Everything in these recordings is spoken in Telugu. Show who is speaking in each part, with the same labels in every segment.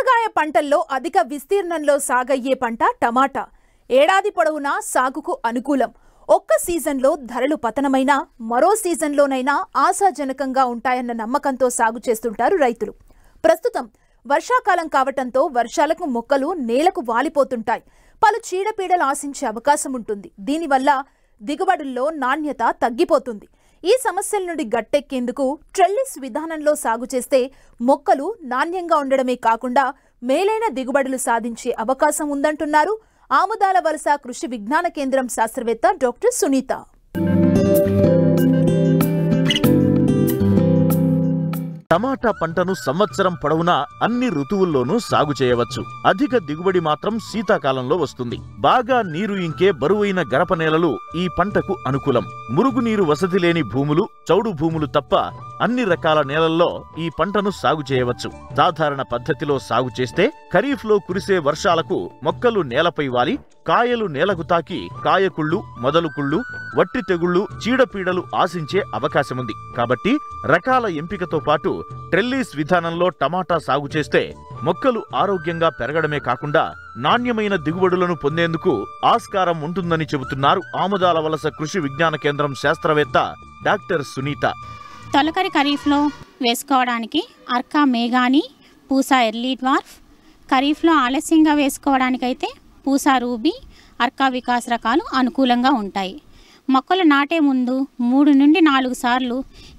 Speaker 1: కూరగాయ పంటల్లో అధిక విస్తీర్ణంలో సాగయ్యే పంట టమాటా. ఏడాది పొడవునా సాగుకు అనుకూలం. ఒక్క సీజన్లో ధరలు పతనమైనా మరో సీజన్లోనైనా ఆశాజనకంగా ఉంటాయన్న నమ్మకంతో సాగు చేస్తుంటారు రైతులు. ప్రస్తుతం వర్షాకాలం కావటంతో వర్షాలకు మొక్కలు నేలకు వాలిపోతుంటాయి. పలు చీడపీడలు ఆశించే అవకాశం ఉంటుంది. దీనివల్ల దిగుబడుల్లో నాణ్యత తగ్గిపోతుంది. ఈ సమస్యల నుండి గట్టెక్కేందుకు ట్రెల్లిస్ విధానంలో సాగు చేస్తే మొక్కలు నాణ్యంగా ఉండడమే కాకుండా మేలైన దిగుబడులు సాధించే అవకాశం ఉందంటున్నారు ఆముదాల వలస కృషి విజ్ఞాన కేంద్రం శాస్త్రవేత్త డాక్టర్ సునీత.
Speaker 2: టమాటా పంటను సంవత్సరం పొడవునా అన్ని ఋతువుల్లోనూ సాగు చేయవచ్చు. అధిక దిగుబడి మాత్రం శీతాకాలంలో వస్తుంది. బాగా నీరు ఇంకే బరువైన గరప నేలలు ఈ పంటకు అనుకూలం. మురుగునీరు వసతి లేని భూములు, చౌడు భూములు తప్ప అన్ని రకాల నేలల్లో ఈ పంటను సాగు చేయవచ్చు. సాధారణ పద్ధతిలో సాగు చేస్తే ఖరీఫ్లో కురిసే వర్షాలకు మొక్కలు నేలపై వాలి కాయలు నేలకు తాకి కాయకుళ్ళు, మొదలుకుళ్ళు, వట్టి తెగుళ్లు, చీడపీడలు ఆశించే అవకాశముంది. కాబట్టి రకాల ఎంపికతో పాటు ట్రెల్లీస్ విధానంలో టమాటా సాగు చేస్తే మొక్కలు ఆరోగ్యంగా పెరగడమే కాకుండా నాణ్యమైన దిగుబడులను పొందేందుకు ఆస్కారం ఉంటుందని చెబుతున్నారు ఆముదాల వలస కృషి విజ్ఞాన కేంద్రం శాస్త్రవేత్త డాక్టర్ సునీత.
Speaker 3: తొలకరి ఖరీఫ్లో వేసుకోవడానికి అర్కా మేఘాని, పూసా ఎర్లీ డ్వార్ఫ్, ఖరీఫ్లో ఆలస్యంగా వేసుకోవడానికైతే పూసా రూబీ, అర్కా వికాస్ రకాలు అనుకూలంగా ఉంటాయి. మొక్కలు నాటే ముందు 3 నుండి 4 సార్లు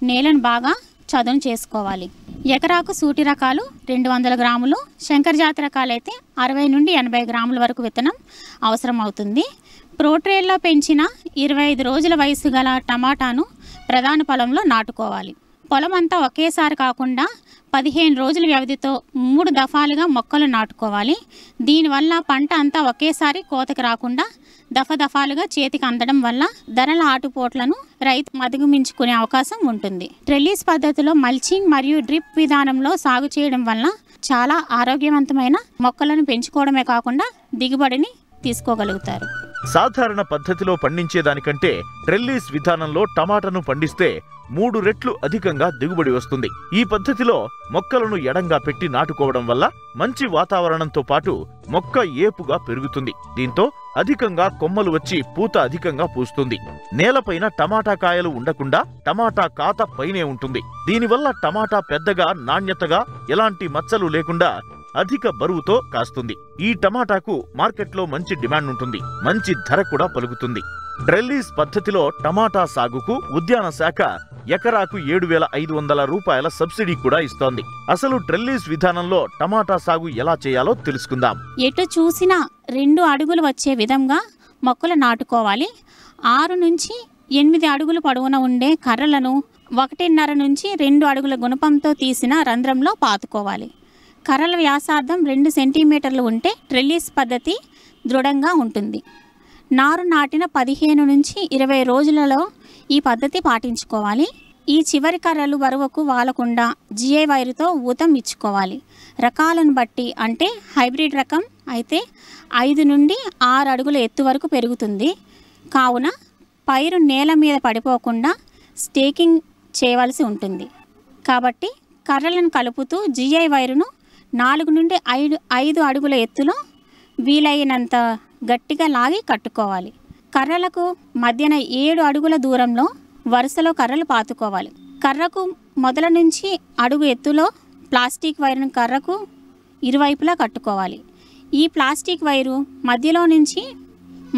Speaker 3: నేలను బాగా చదును చేసుకోవాలి. ఎకరాకు సూటి రకాలు 200 గ్రాములు, శంకర్ జాతి రకాలైతే 60 నుండి 80 గ్రాముల వరకు విత్తనం అవసరం అవుతుంది. ప్రోట్రేల్లో పెంచిన 25 రోజుల వయసు గల టమాటాను ప్రధాన పొలంలో నాటుకోవాలి. పొలం అంతా ఒకేసారి కాకుండా 15 రోజుల వ్యవధితో 3 దఫాలుగా మొక్కలు నాటుకోవాలి. దీనివల్ల పంట అంతా ఒకేసారి కోతకి రాకుండా దఫాలుగా చేతికి అందడం వల్ల ధరల ఆటుపోట్లను రైతు అధిగమించుకునే అవకాశం ఉంటుంది. ట్రెల్లీస్ పద్ధతిలో మల్చింగ్ మరియు డ్రిప్ విధానంలో సాగు చేయడం వల్ల చాలా ఆరోగ్యవంతమైన మొక్కలను పెంచుకోవడమే కాకుండా దిగుబడిని తీసుకోగలుగుతారు.
Speaker 2: సాధారణ పద్ధతిలో పండించేదానికంటే ట్రెల్లీస్ విధానంలో టమాటాను పండిస్తే 3 రెట్లు అధికంగా దిగుబడి వస్తుంది. ఈ పద్ధతిలో మొక్కలను ఎడంగా పెట్టి నాటుకోవడం వల్ల మంచి వాతావరణంతో పాటు మొక్క ఏపుగా పెరుగుతుంది. దీంతో అధికంగా కొమ్మలు వచ్చి పూత అధికంగా పూస్తుంది. నేలపైన టమాటా కాయలు ఉండకుండా టమాటా కాత పైనే ఉంటుంది. దీనివల్ల టమాటా పెద్దగా, నాణ్యతగా, ఎలాంటి మచ్చలు లేకుండా అధిక బరువుతో కాస్తుంది. ఈ టమాటాకు మార్కెట్లో మంచి డిమాండ్ ఉంటుంది. మంచి ధర కూడా పలుకుతుంది. ట్రెల్లీస్ పద్ధతిలో టమాటా సాగుకు ఉద్యాన శాఖ ఎకరాకు 7,500 రూపాయల సబ్సిడీ కూడా ఇస్తోంది. అసలు ట్రెల్లీస్ విధానంలో టమాటా సాగు ఎలా చేయాలో తెలుసుకుందాం.
Speaker 3: ఎటు చూసినా 2 అడుగులు వచ్చే విధంగా మొక్కలు నాటుకోవాలి. 6 నుంచి 8 అడుగులు పొడవున ఉండే కర్రలను 1.5 నుంచి 2 అడుగుల గుణపంతో తీసిన రంధ్రంలో పాతుకోవాలి. కర్రల వ్యాసార్థం 2 సెంటీమీటర్లు ఉంటే ట్రెల్లీస్ పద్ధతి దృఢంగా ఉంటుంది. నారు నాటిన 15 నుంచి 20 రోజులలో ఈ పద్ధతి పాటించుకోవాలి. ఈ చివరి కర్రలు బరువుకు వాలకుండా జిఐ వైరుతో ఊతం ఇచ్చుకోవాలి. రకాలను బట్టి అంటే హైబ్రిడ్ రకం అయితే 5 నుండి 6 అడుగుల ఎత్తు వరకు పెరుగుతుంది. కావున పైరు నేల మీద పడిపోకుండా స్టేకింగ్ చేయవలసి ఉంటుంది. కాబట్టి కర్రలను కలుపుతూ జిఐ వైరును 4 నుండి 5 అడుగుల ఎత్తులో వీలైనంత గట్టిగా లాగి కట్టుకోవాలి. కర్రలకు మధ్యన 7 అడుగుల దూరంలో వరుసలో కర్రలు పాతుకోవాలి. కర్రకు మొదల నుంచి అడుగు ఎత్తులో ప్లాస్టిక్ వైరును కర్రకు ఇరువైపులా కట్టుకోవాలి. ఈ ప్లాస్టిక్ వైరు మధ్యలో నుంచి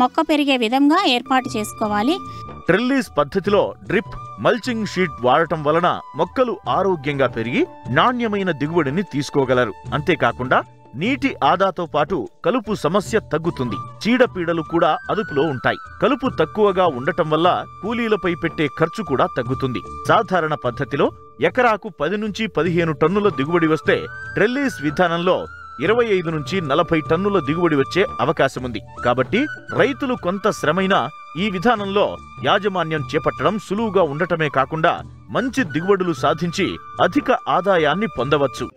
Speaker 3: మొక్క పెరిగే విధంగా ఏర్పాటు చేసుకోవాలి.
Speaker 2: ట్రెల్లీస్ పద్ధతిలో డ్రిప్, మల్చింగ్ షీట్ వాడటం వలన మొక్కలు ఆరోగ్యంగా పెరిగి నాణ్యమైన దిగుబడిని తీసుకోగలరు. అంతేకాకుండా నీటి ఆదాతో పాటు కలుపు సమస్య తగ్గుతుంది. చీడపీడలు కూడా అదుపులో ఉంటాయి. కలుపు తక్కువగా ఉండటం వల్ల కూలీలపై పెట్టే ఖర్చు కూడా తగ్గుతుంది. సాధారణ పద్ధతిలో ఎకరాకు 10 నుంచి 15 టన్నుల దిగుబడి వస్తే ట్రెల్లీస్ విధానంలో 25 నుంచి 40 టన్నుల దిగుబడి వచ్చే అవకాశముంది. కాబట్టి రైతులు కొంత శ్రమైనా ఈ విధానంలో యాజమాన్యం చేపట్టడం సులువుగా ఉండటమే కాకుండా మంచి దిగుబడులు సాధించి అధిక ఆదాయాన్ని పొందవచ్చు.